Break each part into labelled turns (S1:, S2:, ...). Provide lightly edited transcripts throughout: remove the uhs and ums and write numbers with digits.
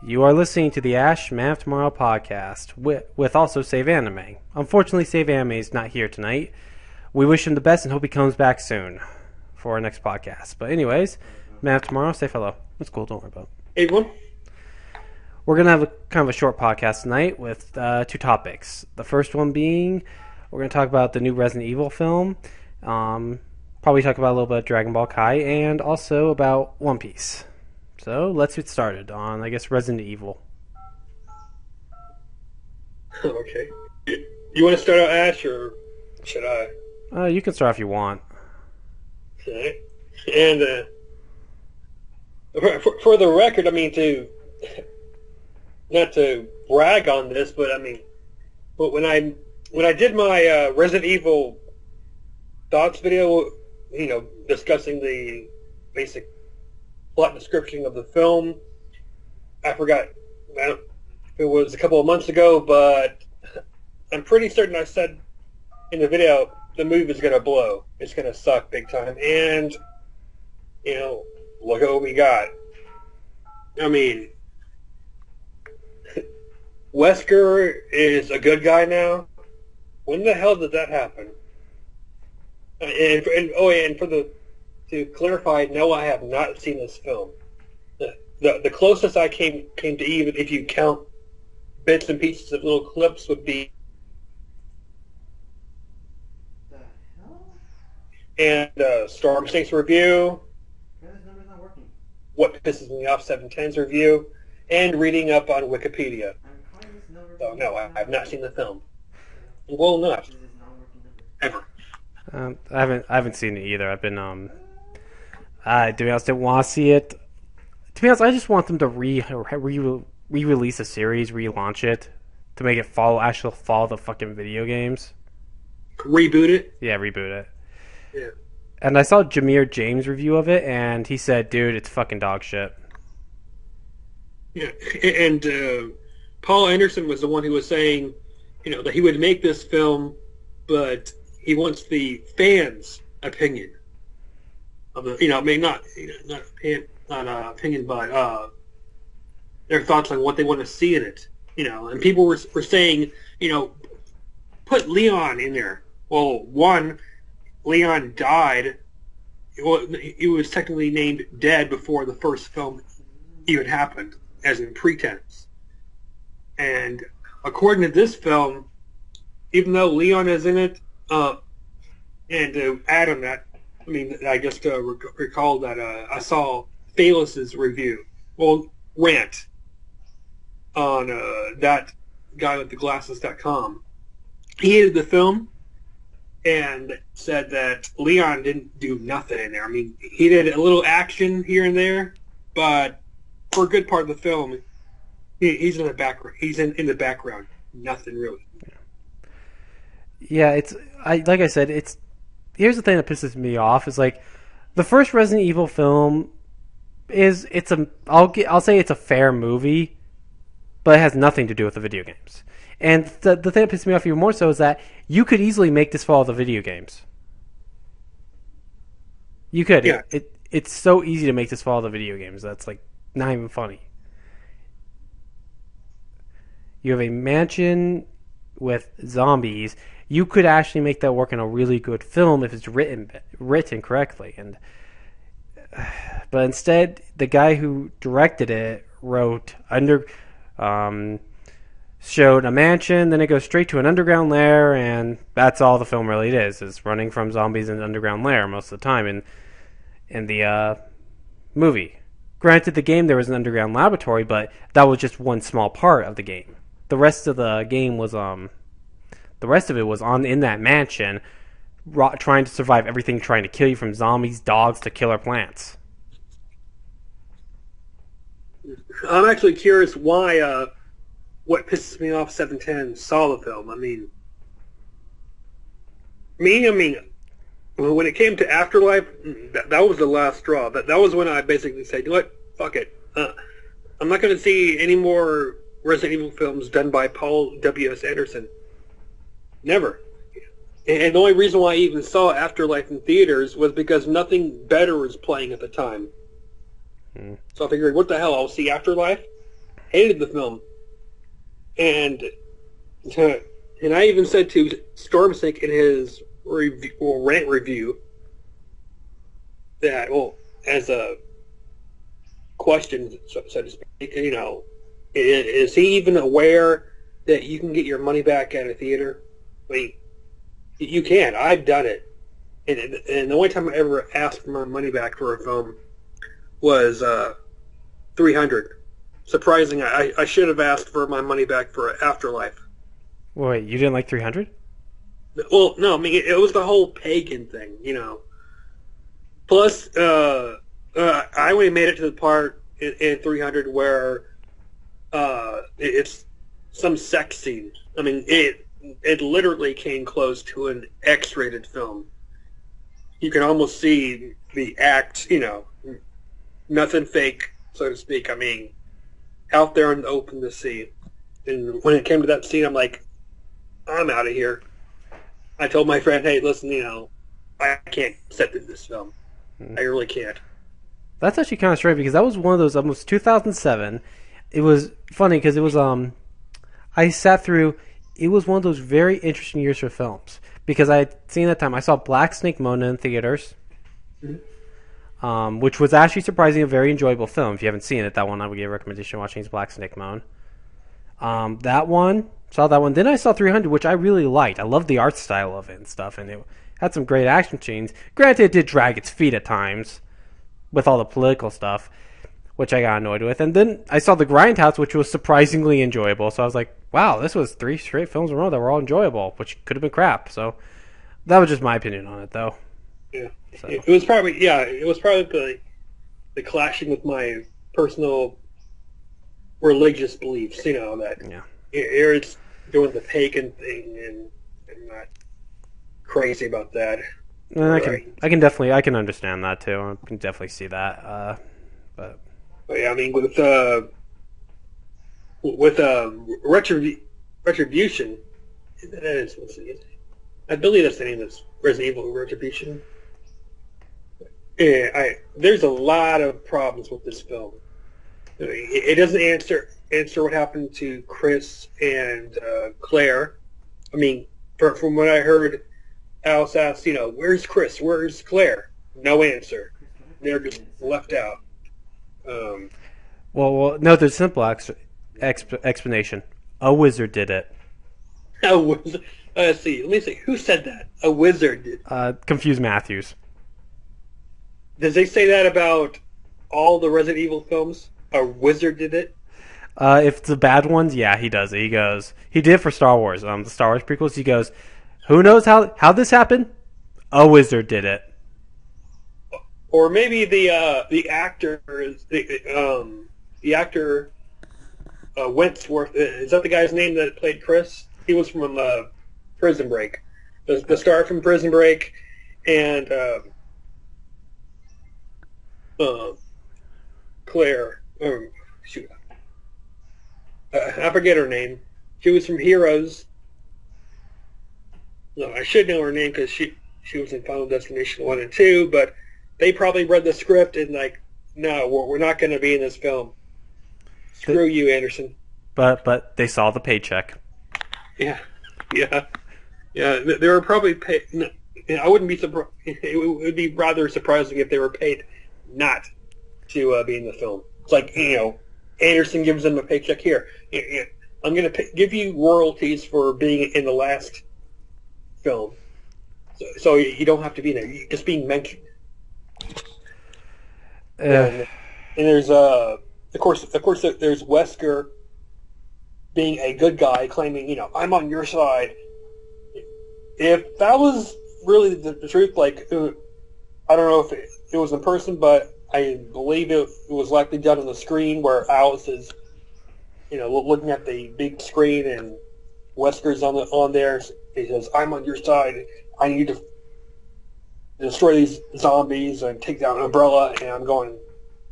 S1: You are listening to the Ash Manoftomorrow podcast with also Save Anime. Unfortunately, Save Anime is not here tonight. We wish him the best and hope he comes back soon for our next podcast. But anyways, Manoftomorrow, say hello. It's cool, don't worry about it.
S2: Hey, everyone.
S1: We're going to have kind of a short podcast tonight with two topics. The first one being, we're going to talk about the new Resident Evil film, probably talk about a little bit of Dragon Ball Kai, and also about One Piece. So let's get started on, I guess, Resident Evil.
S2: Okay. You want to start out, Ash, or should I?
S1: You can start if you want.
S2: Okay. And for the record, I mean, not to brag on this, but I mean, but when I did my Resident Evil thoughts video, discussing the basic plot description of the film, I forgot if it was a couple of months ago, but I'm pretty certain I said in the video the movie is going to blow. It's going to suck big time. And, look at what we got. I mean, Wesker is a good guy now. When the hell did that happen? To clarify, no, I have not seen this film. The closest I came to, even if you count bits and pieces of little clips, would be
S1: The hell?
S2: and Storm Snake's review,
S1: This number's not working.
S2: What Pisses Me Off 710's review, and reading up on Wikipedia. So no, I have not seen the film. Will not. Ever.
S1: I haven't seen it either. I've been to be honest, didn't want to see it. To be honest, I just want them to re-release a series, relaunch it, to make it actually follow the fucking video games.
S2: Reboot it?
S1: Yeah, reboot it.
S2: Yeah.
S1: And I saw Jameer James' review of it, and he said, dude, it's fucking dog shit.
S2: Yeah, and Paul Anderson was the one who was saying, that he would make this film, but he wants the fans' opinion of the, not opinion, but their thoughts on what they want to see in it, And people were saying, put Leon in there. Well, one, Leon died. Well, he was technically named dead before the first film even happened, as in pretense. And according to this film, even though Leon is in it, and to add on that, I mean, I just recalled that I saw Phalus's rant on that guy with the glasses.com. He hated the film and said that Leon didn't do nothing in there. I mean, he did a little action here and there, but for a good part of the film, he's in the background. He's in the background. Nothing really.
S1: Yeah, like I said, here's the thing that pisses me off is like the first Resident Evil film I'll say it's a fair movie, but it has nothing to do with the video games. And the thing that pisses me off even more so is that you could easily make this follow the video games. You could.
S2: Yeah.
S1: It's so easy to make this follow the video games. That's like not even funny. You have a mansion with zombies. You could actually make that work in a really good film if it's written correctly. But instead, the guy who directed it showed a mansion, then it goes straight to an underground lair, and that's all the film really is running from zombies in an underground lair most of the time in the movie. Granted, the game there was an underground laboratory, but that was just one small part of the game. The rest of the game was the rest of it was in that mansion, trying to survive everything, trying to kill you from zombies, dogs, to killer plants.
S2: I'm actually curious why What Pisses Me Off 710 saw the film. I mean, when it came to Afterlife, that was the last straw. That was when I basically said, you know what, fuck it. I'm not going to see any more Resident Evil films done by Paul W.S. Anderson. Never. And the only reason why I even saw Afterlife in theaters was because nothing better was playing at the time. So I figured, what the hell, I'll see Afterlife? hated the film, and and I even said to Stormsink in his rant review that, well, as a question, so to speak, is he even aware that you can get your money back at a theater? I mean, you can. I've done it. And the only time I ever asked for my money back for a film was $300. Surprising, I should have asked for my money back for Afterlife.
S1: Wait, you didn't like 300?
S2: Well, no, I mean, it was the whole pagan thing, Plus, I only made it to the part in 300 where it's some sex scene. I mean, it literally came close to an X-rated film. You can almost see the act, nothing fake, so to speak. I mean, out there in the open to see. And when it came to that scene, I'm like, I'm out of here. I told my friend, hey, listen, I can't sit through this film. I really can't.
S1: That's actually kind of strange because that was one of those, almost 2007. It was funny because it was, I sat through, it was one of those very interesting years for films. Because I had seen that time, I saw Black Snake Moan in theaters, which was actually surprisingly a very enjoyable film. If you haven't seen it, that one I would give a recommendation watching is Black Snake Moan. That one, saw that one. Then I saw 300, which I really liked. I loved the art style of it and stuff, and it had some great action scenes. Granted, it did drag its feet at times with all the political stuff, which I got annoyed with. And then I saw The Grindhouse, which was surprisingly enjoyable. So I was like, wow, this was 3 straight films in a row that were all enjoyable, which could have been crap. So that was just my opinion on it, though.
S2: Yeah. So. It was probably the clashing with my personal religious beliefs, that it's doing the pagan thing, and I'm not crazy about that.
S1: And I can understand that too. I can definitely see that. But
S2: yeah, I mean, with Retribution, I believe that's the name of Resident Evil Retribution. Yeah, there's a lot of problems with this film. It doesn't answer what happened to Chris and Claire. I mean, from what I heard, Alice asked, where's Chris? Where's Claire? No answer. They're just left out.
S1: Well, no, there's a simple explanation. A wizard did it.
S2: A wizard? Let's see. Let me see. Who said that? A wizard did.
S1: Confuse Matthews.
S2: Does they say that about all the Resident Evil films? A wizard did it?
S1: If it's the bad ones, yeah, he does it. He goes, he did it for Star Wars. The Star Wars prequels, he goes, who knows how this happened? A wizard did it.
S2: Or maybe the actor Wentworth, is that the guy's name that played Chris? He was from Prison Break, the star from Prison Break, and Claire. Shoot, I forget her name. She was from Heroes. No, I should know her name because she was in Final Destination 1 and 2, but they probably read the script and no, we're not going to be in this film. Screw you, Anderson.
S1: But they saw the paycheck.
S2: Yeah. They were probably paid. I wouldn't be surprised. It would be rather surprising if they were paid not to be in the film. It's like, Anderson gives them a paycheck here. I'm going to give you royalties for being in the last film, so you don't have to be there. You're just being mentioned. And there's of course there's Wesker being a good guy, claiming I'm on your side. If that was really the truth, I don't know if it was in person, but I believe it was likely done on the screen where Alice is looking at the big screen and Wesker's on there. He says, "I'm on your side. I need to destroy these zombies and take down Umbrella." And I'm going,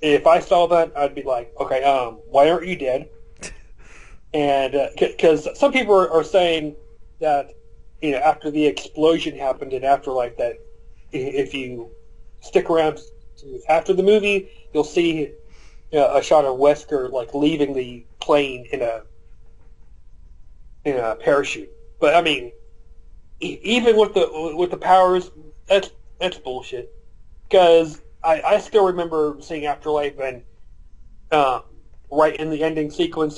S2: if I saw that, I'd be like, okay, why aren't you dead? And because some people are saying that after the explosion happened in Afterlife, that if you stick around after the movie, you'll see a shot of Wesker leaving the plane in a parachute. But I mean, even with the powers, that's bullshit. Because I still remember seeing Afterlife and right in the ending sequence,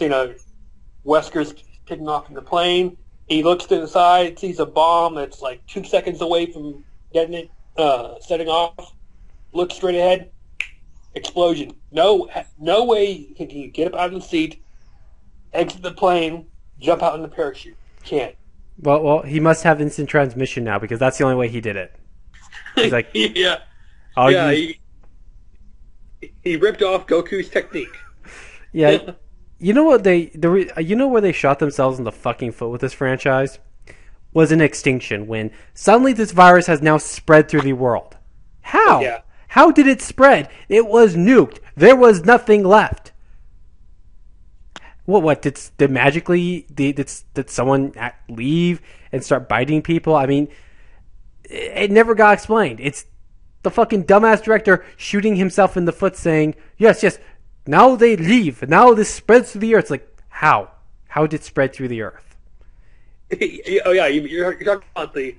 S2: Wesker's taking off in the plane. He looks to the side, sees a bomb that's like 2 seconds away from setting off. Looks straight ahead, explosion. No way can you get up out of the seat, exit the plane, jump out in the parachute. Can't.
S1: Well, he must have instant transmission now because that's the only way he did it. He's like,
S2: yeah,
S1: I'll
S2: yeah.
S1: use...
S2: He ripped off Goku's technique.
S1: Yeah. You know what you know where they shot themselves in the fucking foot with this franchise? Was in Extinction, when suddenly this virus has now spread through the world. How?
S2: Oh, yeah.
S1: How did it spread? It was nuked. There was nothing left. What did magically did someone leave and start biting people? I mean, it never got explained. It's the fucking dumbass director shooting himself in the foot saying, yes, now they leave. Now this spreads through the earth. It's like, how? How did it spread through the earth?
S2: Oh yeah, you're talking about the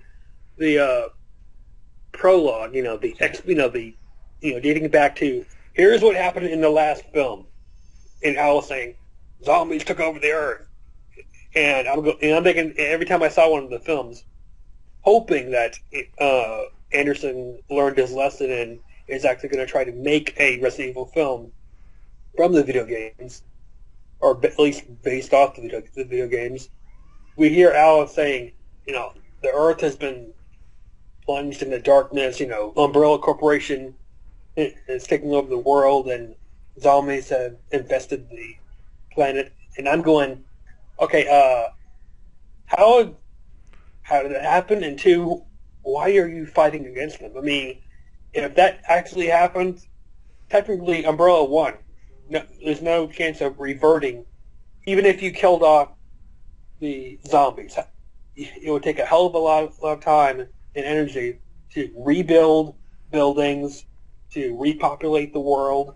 S2: prologue. Dating back to here's what happened in the last film, and Al was saying zombies took over the earth, and I'm thinking every time I saw one of the films, hoping that Anderson learned his lesson and is actually going to try to make a Resident Evil film from the video games, or at least based off the video games. We hear Alice saying, the Earth has been plunged into darkness. Umbrella Corporation is taking over the world, and zombies have infested the planet. And I'm going, okay, how did it happen? And two, why are you fighting against them? I mean, if that actually happened, technically Umbrella won. No, there's no chance of reverting, even if you killed off the zombies. It would take a hell of a lot of time and energy to rebuild buildings, to repopulate the world.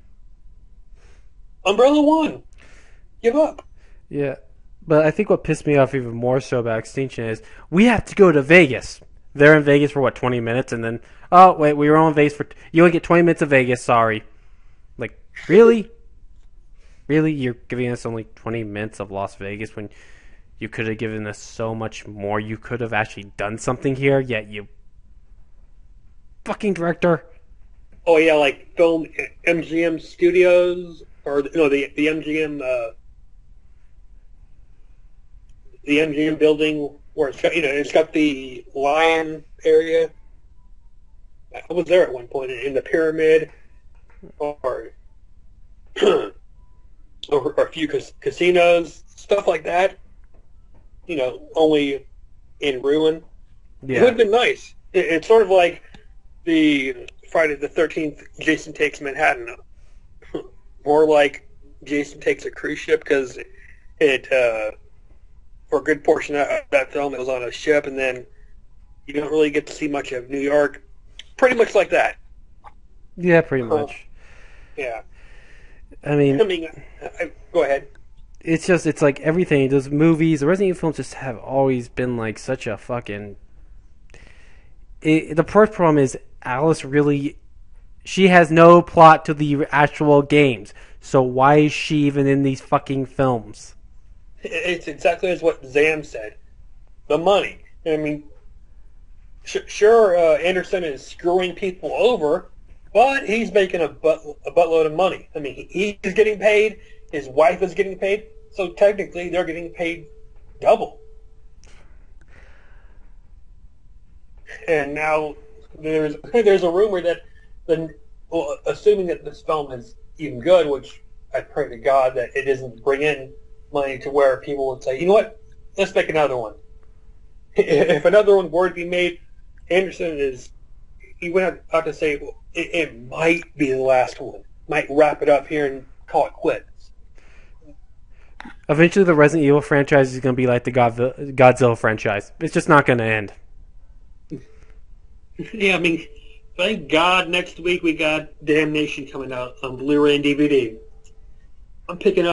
S2: Umbrella won. Give up.
S1: Yeah, but I think what pissed me off even more so about Extinction is we have to go to Vegas. They're in Vegas for 20 minutes, and then oh wait, we were on Vegas for you only get 20 minutes of Vegas. Sorry, like really. Really? You're giving us only 20 minutes of Las Vegas when you could have given us so much more? You could have actually done something here, yet you... Fucking director.
S2: Oh, yeah, like film MGM Studios, or, the MGM, the MGM building where it's got the lion area. I was there at one point in the pyramid, or a few casinos, stuff like that. Only in ruin.
S1: Yeah.
S2: It would have been nice. It's sort of like the Friday the 13th Jason Takes Manhattan. More like Jason Takes a Cruise Ship, because for a good portion of that film, it was on a ship, and then you don't really get to see much of New York. Pretty much like that.
S1: Yeah, pretty much.
S2: Yeah.
S1: I mean,
S2: go ahead.
S1: It's like everything. Those movies, the Resident Evil films just have always been like such a fucking... the first problem is Alice really... She has no plot to the actual games. So why is she even in these fucking films?
S2: It's exactly as what Zam said. The money. I mean, sure, Anderson is screwing people over, but he's making a buttload of money. I mean, he's getting paid, his wife is getting paid, so technically they're getting paid double. And now there's a rumor that, assuming that this film is even good, which I pray to God that it doesn't bring in money to where people would say, you know what, let's make another one. If another one were to be made, Anderson he went out to say, well, it might be the last one. Might wrap it up here and call it quits.
S1: Eventually the Resident Evil franchise is going to be like the Godzilla franchise. It's just not going to end.
S2: Yeah, I mean, thank God next week we got Damnation coming out on Blu-ray and DVD. I'm picking up